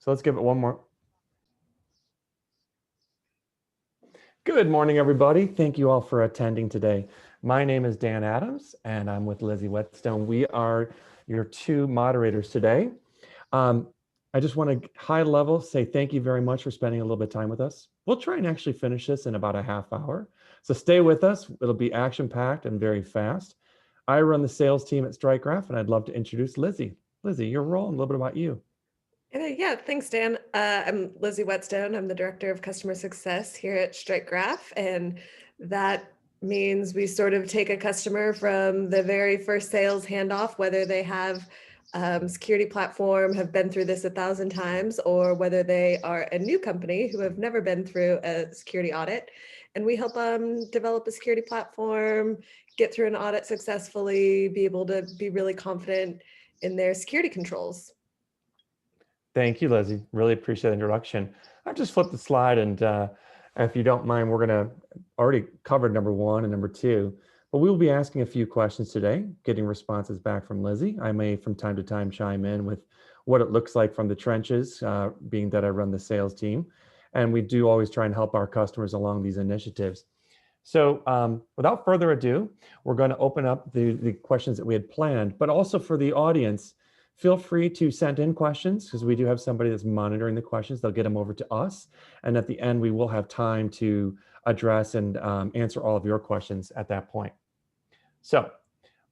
So let's give it one more. Good morning, everybody. Thank you all for attending today. My name is Dan Adams, and I'm with Lizzie Whetstone. We are your two moderators today. I just want to high level say thank you very much for spending a little bit of time with us. We'll try and actually finish this in about a half hour. So stay with us. It'll be action-packed and very fast. I run the sales team at StrikeGraph, and I'd love to introduce Lizzie. Lizzie, your role and a little bit about you. Yeah, thanks, Dan. I'm Lizzie Whetstone. I'm the Director of Customer Success here at StrikeGraph, and that means we sort of take a customer from the very first sales handoff, whether they have security platform, have been through this 1,000 times, or whether they are a new company who have never been through a security audit. And we help them develop a security platform, get through an audit successfully, be able to be really confident in their security controls. Thank you, Lizzie. Really appreciate the introduction. I just flipped the slide, and if you don't mind, we're going to already covered number one and number two, but we will be asking a few questions today, getting responses back from Lizzie. I may from time to time chime in with what it looks like from the trenches, being that I run the sales team, and we do always try and help our customers along these initiatives. So without further ado, we're going to open up the questions that we had planned, but also for the audience, feel free to send in questions because we do have somebody that's monitoring the questions. They'll get them over to us. And at the end, we will have time to address and answer all of your questions at that point. So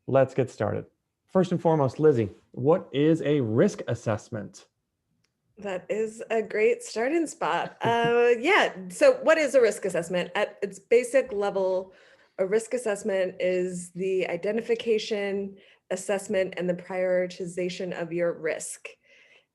let's get started. First and foremost, Lizzie, what is a risk assessment? That is a great starting spot. Yeah, so what is a risk assessment? At its basic level, a risk assessment is the identification, assessment, and the prioritization of your risk.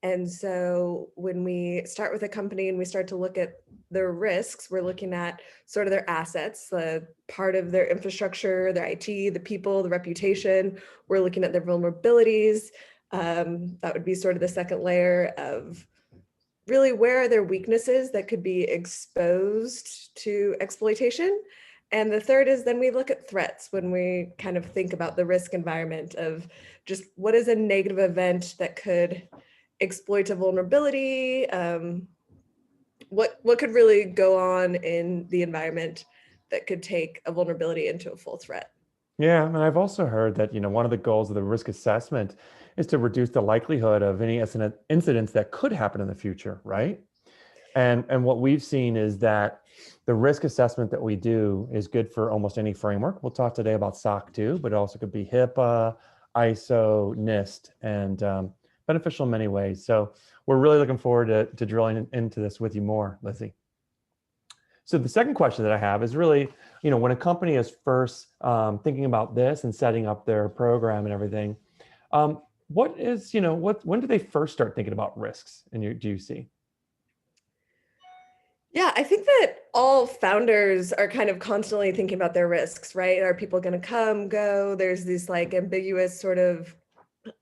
And so when we start with a company and we start to look at their risks, we're looking at sort of their assets, the part of their infrastructure, their IT, the people, the reputation. We're looking at their vulnerabilities. That would be sort of the second layer of really where are their weaknesses that could be exposed to exploitation. And the third is then we look at threats when we kind of think about the risk environment of just what is a negative event that could exploit a vulnerability, what could really go on in the environment that could take a vulnerability into a full threat. Yeah, and I've also heard that, one of the goals of the risk assessment is to reduce the likelihood of any incidents that could happen in the future, right? And what we've seen is that the risk assessment that we do is good for almost any framework. We'll talk today about SOC 2, but it also could be HIPAA, ISO, NIST, and beneficial in many ways. So we're really looking forward to drilling into this with you more, Lizzie. So the second question that I have is really, when a company is first thinking about this and setting up their program and everything, when do they first start thinking about risks in your GUC? Yeah, I think that all founders are kind of constantly thinking about their risks, right? Are people going to come, go? There's these like ambiguous sort of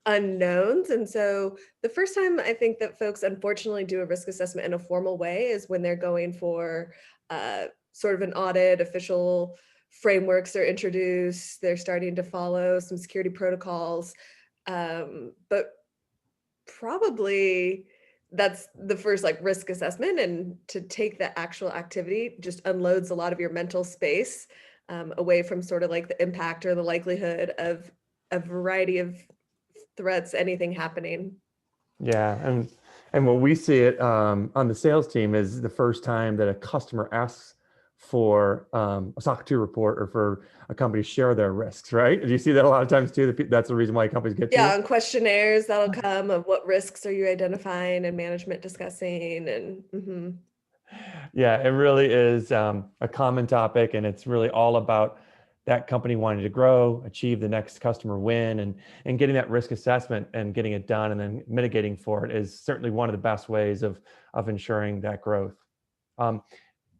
unknowns. And so the first time I think that folks unfortunately do a risk assessment in a formal way is when they're going for sort of an audit, official frameworks are introduced, they're starting to follow some security protocols. But probably that's the first like risk assessment, and to take the actual activity just unloads a lot of your mental space away from sort of like the impact or the likelihood of a variety of threats, anything happening. Yeah, and when we see it on the sales team is the first time that a customer asks for a SOC 2 report or for a company to share their risks, right? Do you see that a lot of times too? That's the reason why companies get to Yeah, you? on questionnaires that'll come of what risks are you identifying and management discussing, and Yeah, it really is a common topic, and it's really all about that company wanting to grow, achieve the next customer win, and getting that risk assessment and getting it done and then mitigating for it is certainly one of the best ways of ensuring that growth.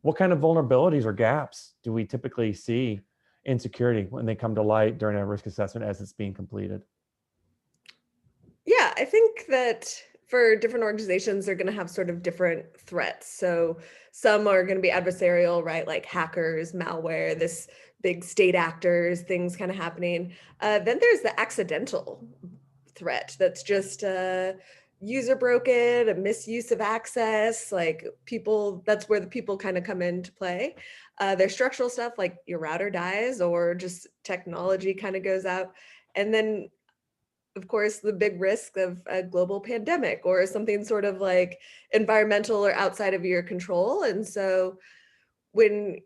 What kind of vulnerabilities or gaps do we typically see in security when they come to light during a risk assessment as it's being completed? yeah, I think that for different organizations, they're going to have sort of different threats. So some are going to be adversarial, right? Like hackers, malware, this big state actors, things kind of happening. Then there's the accidental threat that's just, user broken, a misuse of access, like people, that's where the people kind of come into play. There's structural stuff like your router dies or just technology kind of goes out. And then, of course, the big risk of a global pandemic or something sort of like environmental or outside of your control. And so when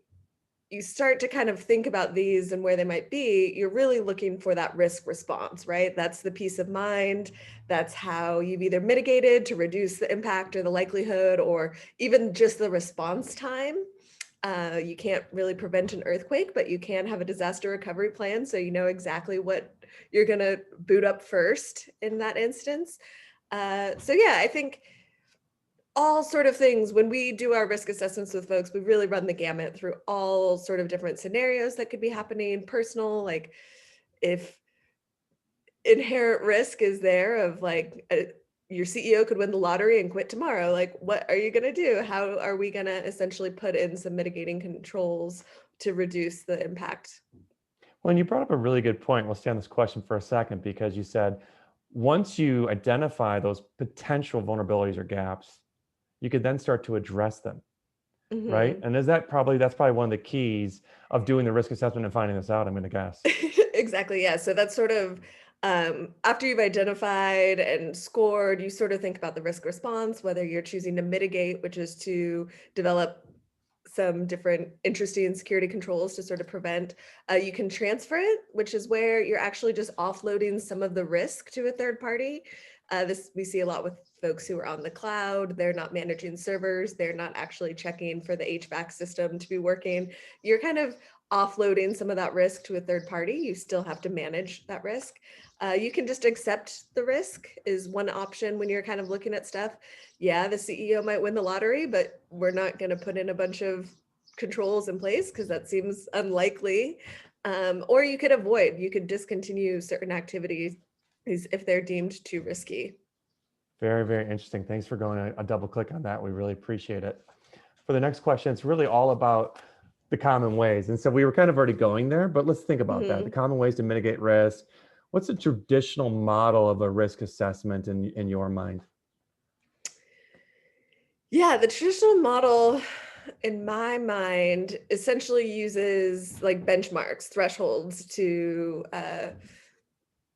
you start to kind of think about these and where they might be, you're really looking for that risk response, right? That's the peace of mind. That's how you've either mitigated to reduce the impact or the likelihood, or even just the response time. You can't really prevent an earthquake, but you can have a disaster recovery plan. So you know exactly what you're going to boot up first in that instance. So yeah, I think all sort of things when we do our risk assessments with folks, we really run the gamut through all sort of different scenarios that could be happening. Personal, like if inherent risk is there of like your CEO could win the lottery and quit tomorrow, like what are you going to do? How are we going to essentially put in some mitigating controls to reduce the impact? Well, and you brought up a really good point. We'll stay on this question for a second because you said once you identify those potential vulnerabilities or gaps, you could then start to address them, right? Mhm. And that's probably one of the keys of doing the risk assessment and finding this out, I'm going to guess. Exactly. Yeah. So that's sort of after you've identified and scored, you sort of think about the risk response, whether you're choosing to mitigate, which is to develop some different interesting security controls to sort of prevent. You can transfer it, which is where you're actually just offloading some of the risk to a third party. This we see a lot with folks who are on the cloud. They're not managing servers. They're not actually checking for the HVAC system to be working. You're kind of offloading some of that risk to a third party. You still have to manage that risk. You can just accept the risk is one option when you're kind of looking at stuff. Yeah, the CEO might win the lottery, but we're not going to put in a bunch of controls in place because that seems unlikely. Or you could avoid, you could discontinue certain activities if they're deemed too risky. Very, very interesting. Thanks for going a double click on that. We really appreciate it. For the next question, it's really all about the common ways. And so we were kind of already going there, but let's think about that. The Mhm. common ways to mitigate risk. What's a traditional model of a risk assessment in your mind? Yeah, the traditional model in my mind essentially uses like benchmarks, thresholds to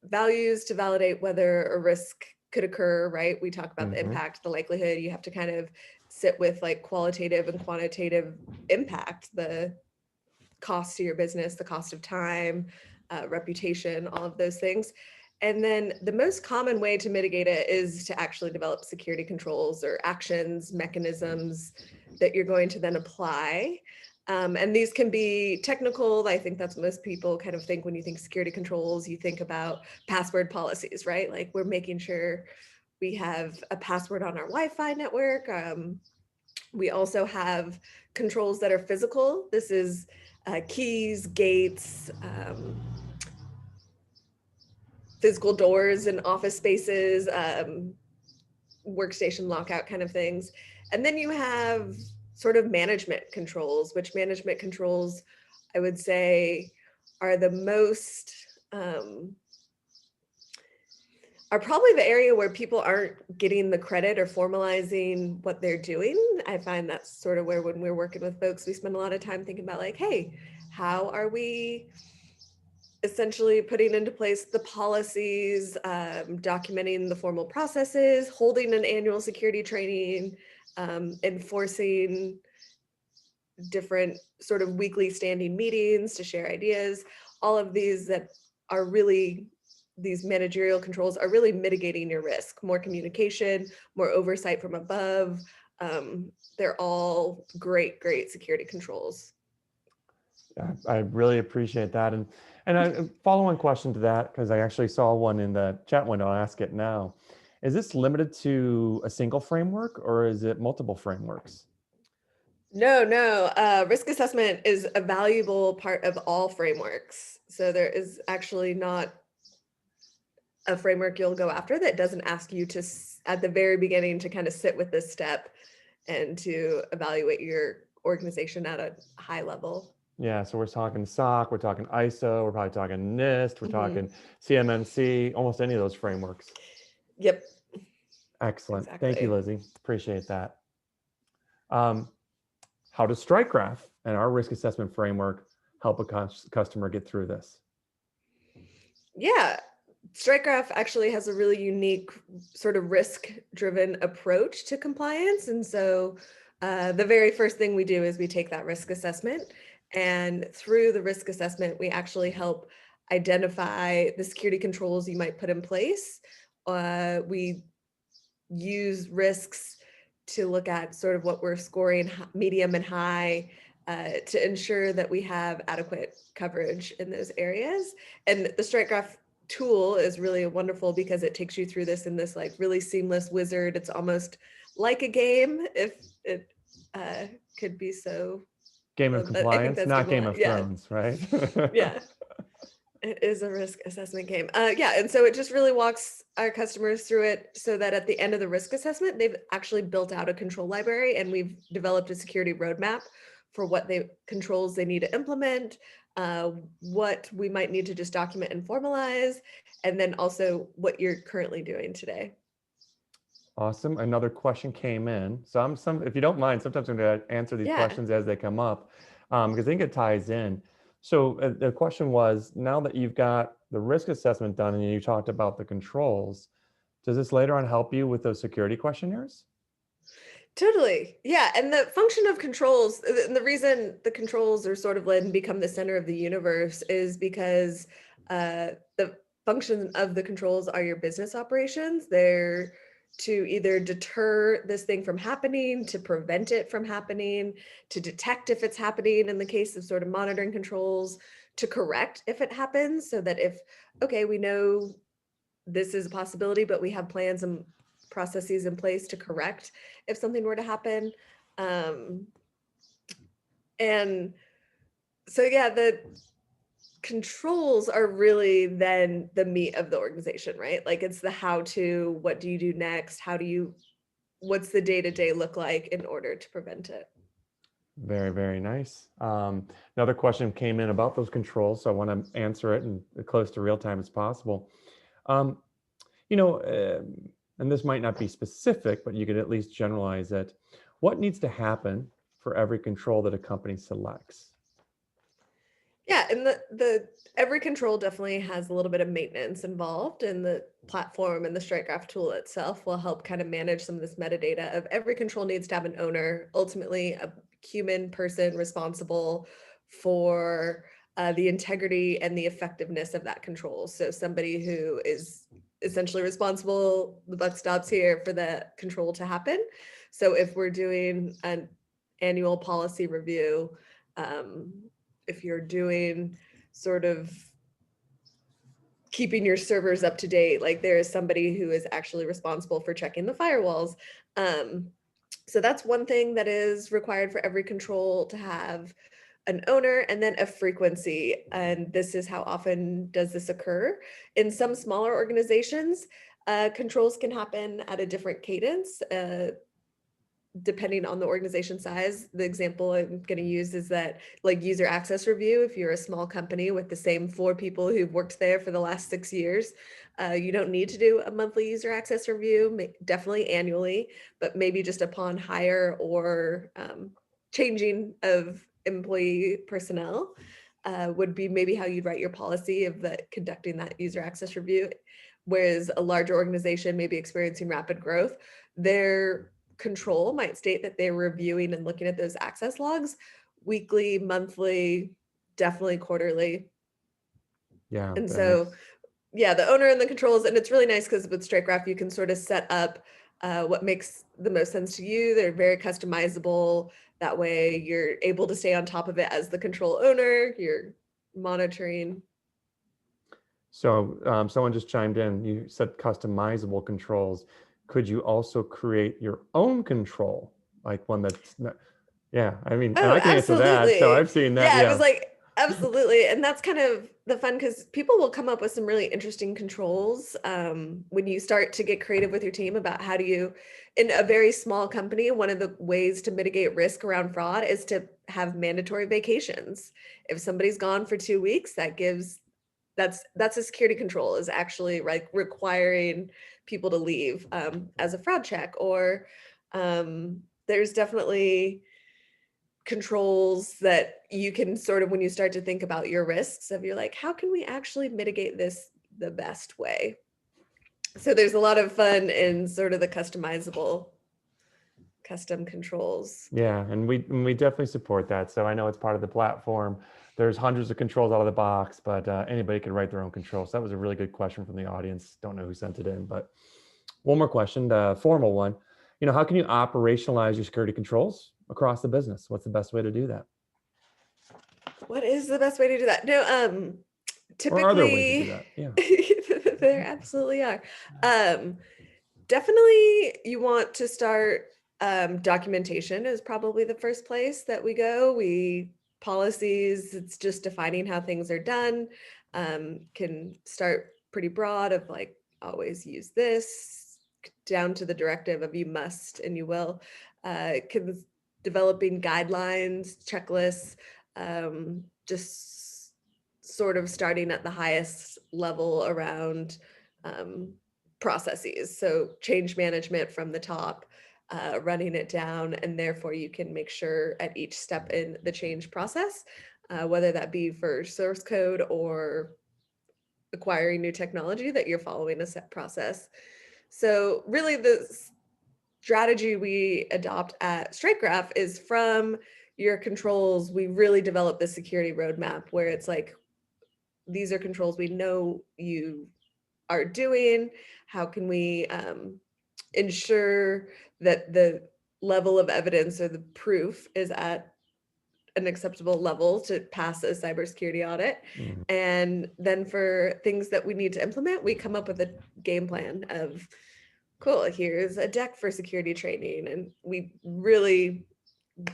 values to validate whether a risk could occur, right? We talk about the Hmm. impact, the likelihood. You have to kind of sit with like qualitative and quantitative impact, the cost to your business, the cost of time, reputation, all of those things. And then the most common way to mitigate it is to actually develop security controls or actions, mechanisms that you're going to then apply. And these can be technical. I think that's what most people kind of think when you think security controls, you think about password policies, right? Like we're making sure we have a password on our Wi-Fi network. We also have controls that are physical. This is keys, gates, physical doors in office spaces, workstation lockout kind of things. And then you have sort of management controls, which management controls, I would say, are the most are probably the area where people aren't getting the credit or formalizing what they're doing. I find that's sort of where when we're working with folks, we spend a lot of time thinking about like, hey, how are we essentially putting into place the policies, documenting the formal processes, holding an annual security training, enforcing different sort of weekly standing meetings to share ideas, all of these that are really these managerial controls are really mitigating your risk, more communication, more oversight from above. They're all great, great security controls. I really appreciate that. And a follow-on question to that, because I actually saw one in the chat window, I'll ask it now. Is this limited to a single framework or is it multiple frameworks? No, no. Risk assessment is a valuable part of all frameworks. So there is actually not a framework you'll go after that doesn't ask you to, at the very beginning, to kind of sit with this step and to evaluate your organization at a high level. Yeah, so we're talking SOC, we're talking ISO, we're probably talking NIST, we're Mhm. talking CMMC, almost any of those frameworks. Yep. Excellent. Thank you, Exactly. Lizzie. Appreciate that. Um, how does StrikeGraph and our risk assessment framework help a customer get through this? Yeah. StrikeGraph actually has a really unique sort of risk-driven approach to compliance. And so the very first thing we do is we take that risk assessment. And through the risk assessment, we actually help identify the security controls you might put in place. We use risks to look at sort of what we're scoring medium and high to ensure that we have adequate coverage in those areas. And the StrikeGraph tool is really wonderful because it takes you through this in this like really seamless wizard. It's almost like a game, if it could be so. Game of I think compliance, that's not game a Game lot. of Yeah, Thrones, right? yeah. It is a risk assessment game. Yeah, and so it just really walks our customers through it so that at the end of the risk assessment, they've actually built out a control library and we've developed a security roadmap for what they controls they need to implement, what we might need to just document and formalize, and then also what you're currently doing today. Awesome. Another question came in. So if you don't mind, sometimes I'm going to answer these Yeah. questions as they come up, because I think it ties in. So the question was, now that you've got the risk assessment done and you talked about the controls, does this later on help you with those security questionnaires? Totally. Yeah. And the function of controls, and the reason the controls are sort of led and become the center of the universe is because the function of the controls are your business operations. They're to either deter this thing from happening, to prevent it from happening, to detect if it's happening in the case of sort of monitoring controls, to correct if it happens, so that if, okay, we know this is a possibility, but we have plans and processes in place to correct if something were to happen. Um, and so, yeah, the controls are really then the meat of the organization, right? Like it's the how to, what do you do next? What's the day to day look like in order to prevent it? Very, very nice. Another question came in about those controls, so I want to answer it in as close to real time as possible. Um, you know, and this might not be specific, but you could at least generalize it. What needs to happen for every control that a company selects? Yeah, and the every control definitely has a little bit of maintenance involved, and the platform and the StrikeGraph tool itself will help kind of manage some of this metadata of every control needs to have an owner, ultimately a human person responsible for the integrity and the effectiveness of that control. So somebody who is essentially responsible, the buck stops here for the control to happen. So if we're doing an annual policy review, um, if you're doing sort of keeping your servers up to date, like there is somebody who is actually responsible for checking the firewalls. Um, so that's one thing that is required for every control to have an owner and then a frequency. And this is how often does this occur. In some smaller organizations, controls can happen at a different cadence. Depending on the organization size. The example I'm going to use is that like user access review, if you're a small company with the same 4 people who've worked there for the last 6 years, you don't need to do a monthly user access review, definitely annually, but maybe just upon hire or changing of employee personnel would be maybe how you'd write your policy of conducting that user access review. Whereas a larger organization may be experiencing rapid growth, their control might state that they're reviewing and looking at those access logs weekly, monthly, definitely quarterly. Yeah, And that so, makes yeah, the owner and the controls, and it's really nice because with StrikeGraph, you can sort of set up what makes the most sense to you. They're very customizable. That way you're able to stay on top of it as the control owner, you're monitoring. so. Someone just chimed in. You said customizable controls. Could you also create your own control, like one that's not, yeah, I mean, and Oh, I can answer that. So absolutely. I've seen that. Yeah, I Yeah. was like, absolutely. And that's kind of the fun because people will come up with some really interesting controls when you start to get creative with your team about how do you, in a very small company, one of the ways to mitigate risk around fraud is to have mandatory vacations. If somebody's gone for 2 weeks, that's a security control, is actually like requiring people to leave as a fraud check, or there's definitely controls that you can sort of, when you start to think about your risks of, you're like, how can we actually mitigate this the best way? So there's a lot of fun in sort of the custom controls. Yeah, and we definitely support that. So I know it's part of the platform. There's hundreds of controls out of the box, but anybody can write their own controls. So that was a really good question from the audience. Don't know who sent it in, but one more question, the formal one. How can you operationalize your security controls across the business? What's the best way to do that? What is the best way to do that? No, Or are there ways to do typically that? Yeah. there absolutely are. Um, Definitely you want to start, documentation is probably the first place that we go. Policies, it's just defining how things are done. Can start pretty broad of like, always use this, down to the directive of you must and you will. Developing guidelines, checklists, just sort of starting at the highest level around um, processes. So change management from the top, running it down, and therefore you can make sure at each step in the change process, whether that be for source code or acquiring new technology, that you're following a set process. So really the strategy we adopt at StrikeGraph is, from your controls, we really develop the security roadmap where it's like, these are controls we know you are doing. How can we ensure that the level of evidence or the proof is at an acceptable level to pass a cybersecurity audit? Mhm. And then for things that we need to implement, we come up with a game plan of, cool, here's a deck for security training. And we really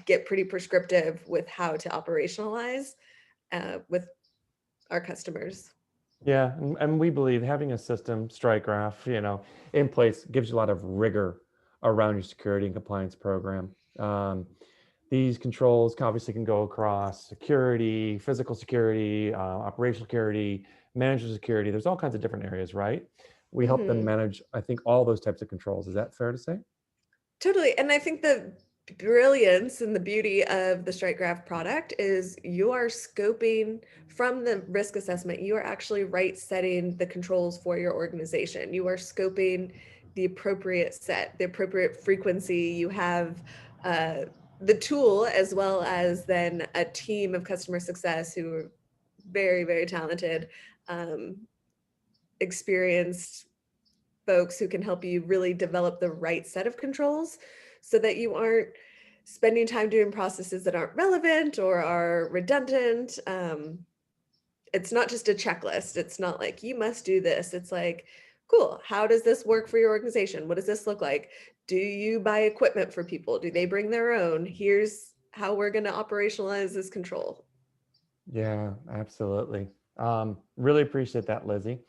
get pretty prescriptive with how to operationalize with our customers. Yeah, and we believe having a system, StrikeGraph, in place gives you a lot of rigor around your security and compliance program. These controls obviously can go across security, physical security, operational security, manager security. There's all kinds of different areas, right? We help them Mhm. manage, I think, all those types of controls. Is that fair to say? Totally. And I think the brilliance and the beauty of the StrikeGraph product is you are scoping from the risk assessment. You are actually right setting the controls for your organization. You are scoping the appropriate set, the appropriate frequency. You have uh, the tool, as well as then a team of customer success who are very, very talented, um, experienced folks who can help you really develop the right set of controls, so that you aren't spending time doing processes that aren't relevant or are redundant. It's not just a checklist. It's not like you must do this. It's like, cool, how does this work for your organization? What does this look like? Do you buy equipment for people? Do they bring their own? Here's how we're going to operationalize this control. Yeah, absolutely. Really appreciate that, Lizzie.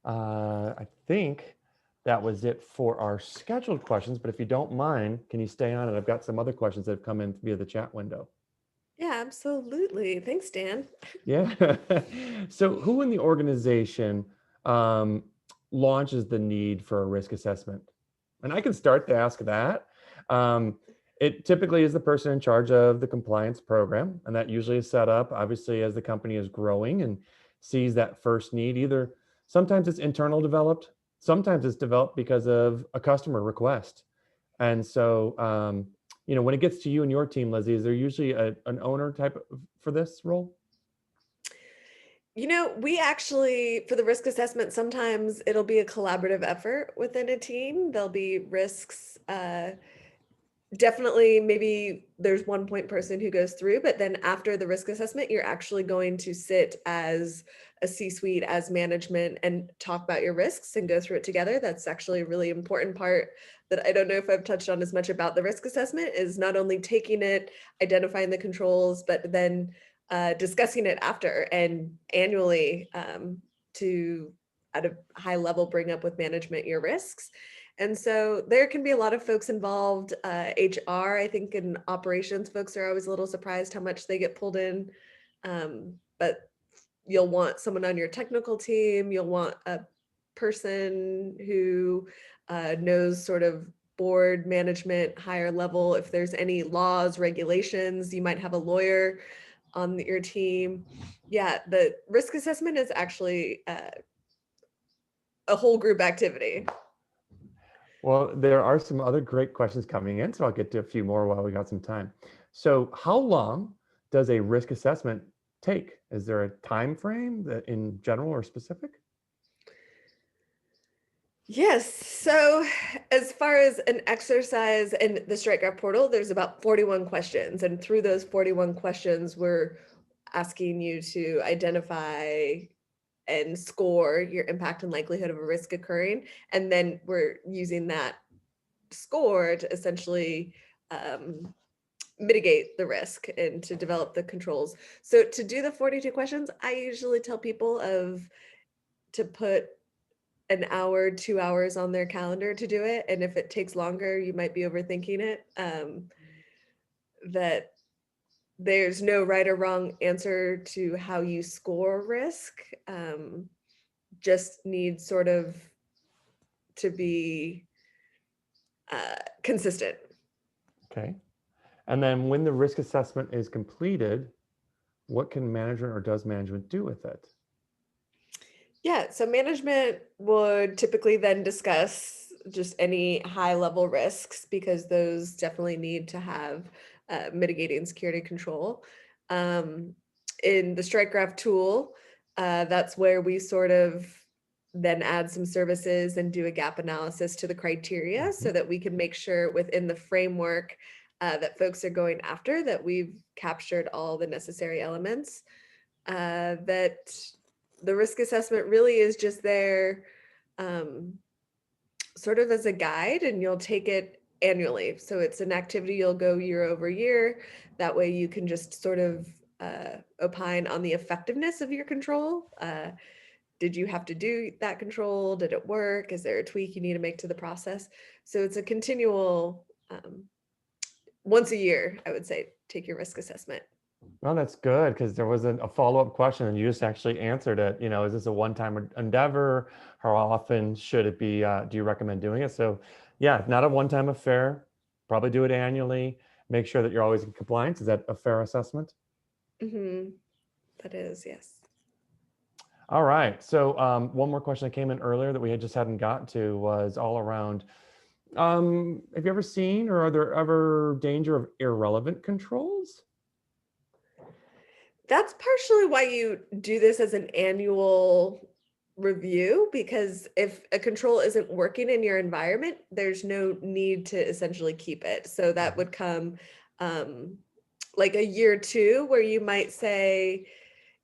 I think that was it for our scheduled questions, but if you don't mind, can you stay on it? I've got some other questions that have come in via the chat window. Yeah, absolutely. Thanks, Dan. Yeah. So who in the organization um, launches the need for a risk assessment? And I can start to ask that. Um, it typically is the person in charge of the compliance program, and that usually is set up, obviously, as the company is growing and sees that first need. Either sometimes it's internal developed, sometimes it's developed because of a customer request. And so, when it gets to you and your team, Lizzie, is there usually an owner type for this role? We actually, for the risk assessment, sometimes it'll be a collaborative effort within a team. There'll be risks. Definitely, maybe there's one point person who goes through, but then after the risk assessment, you're actually going to sit as a C-suite, as management, and talk about your risks and go through it together. That's actually a really important part that I don't know if I've touched on as much about the risk assessment, is not only taking it, identifying the controls, but then discussing it after and annually, to, at a high level, bring up with management your risks. And so there can be a lot of folks involved. HR, I think, and operations folks are always a little surprised how much they get pulled in. But you'll want someone on your technical team. You'll want a person who knows sort of board management, higher level. If there's any laws, regulations, you might have a lawyer on your team. Yeah, the risk assessment is actually a whole group activity. Well, there are some other great questions coming in, so I'll get to a few more while we got some time. So how long does a risk assessment take? Is there a time frame that in general or specific? Yes. So, as far as an exercise in the StrikeGraph portal, there's about 41 questions. And through those 41 questions, we're asking you to identify and score your impact and likelihood of a risk occurring. And then we're using that score to essentially mitigate the risk and to develop the controls. So, to do the 42 questions, I usually tell people to put an hour, 2 hours on their calendar to do it. And if it takes longer, you might be overthinking it. That there's no right or wrong answer to how you score risk. Just needs sort of to be consistent. Okay. And then when the risk assessment is completed, what can management or does management do with it? Yeah, so management would typically then discuss just any high level risks because those definitely need to have mitigating security control. Um, in the StrikeGraph tool, that's where we sort of then add some services and do a gap analysis to the criteria so that we can make sure within the framework that folks are going after that we've captured all the necessary elements that the risk assessment really is just there sort of as a guide, and you'll take it annually. So it's an activity you'll go year over year. That way you can just sort of opine on the effectiveness of your control. Did you have to do that control? Did it work? Is there a tweak you need to make to the process? So it's a continual, once a year, I would say, take your risk assessment. Well, that's good because there was a follow-up question and you just actually answered it. You know, is this a one-time endeavor? How often should it be? Do you recommend doing it? So yeah, not a one-time affair. Probably do it annually. Make sure that you're always in compliance. Is that a fair assessment? Mm-hmm. That is, yes. All right. So one more question that came in earlier that we had just hadn't gotten to was all around, have you ever seen or are there ever danger of irrelevant controls? That's partially why you do this as an annual review, because if a control isn't working in your environment, there's no need to essentially keep it. So that would come um, like a year two where you might say,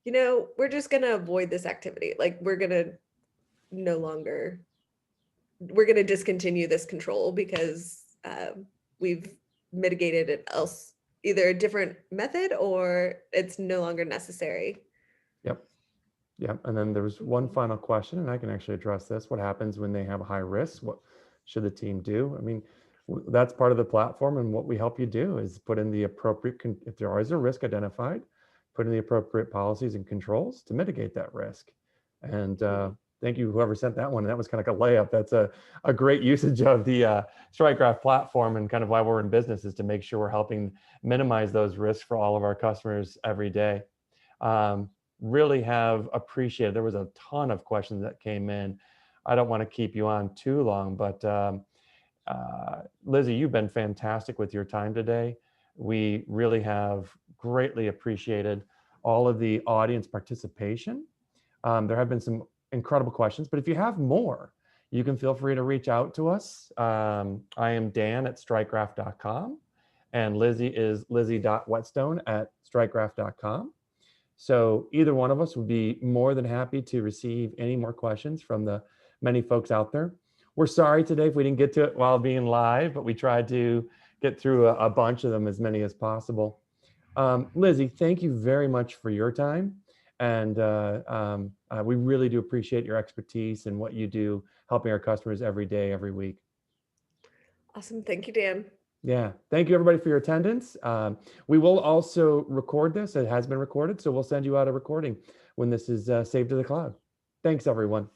we're just going to avoid this activity. Like we're going to no longer, we're going to discontinue this control because we've mitigated it else, either a different method or it's no longer necessary. Yep. Yep. And then there's one final question, and I can actually address this. What happens when they have a high risk? What should the team do? I mean, that's part of the platform, and what we help you do is put in the appropriate, if there is a risk identified, put in the appropriate policies and controls to mitigate that risk. And thank you, whoever sent that one. That was kind of like a layup. That's a great usage of the StrikeGraph platform, and kind of why we're in business is to make sure we're helping minimize those risks for all of our customers every day. Really have appreciated. There was a ton of questions that came in. I don't want to keep you on too long, but Lizzie, you've been fantastic with your time today. We really have greatly appreciated all of the audience participation. There have been some incredible questions, but if you have more, you can feel free to reach out to us. I am Dan at strikegraph.com, and Lizzie is lizzie.whetstone at strikegraph.com. So either one of us would be more than happy to receive any more questions from the many folks out there. We're sorry today if we didn't get to it while being live, but we tried to get through a bunch of them, as many as possible. Lizzie, thank you very much for your time. And we really do appreciate your expertise and what you do helping our customers every day, every week. Awesome. Thank you, Dan. Yeah. Thank you, everybody, for your attendance. We will also record this. It has been recorded, so we'll send you out a recording when this is saved to the cloud. Thanks, everyone.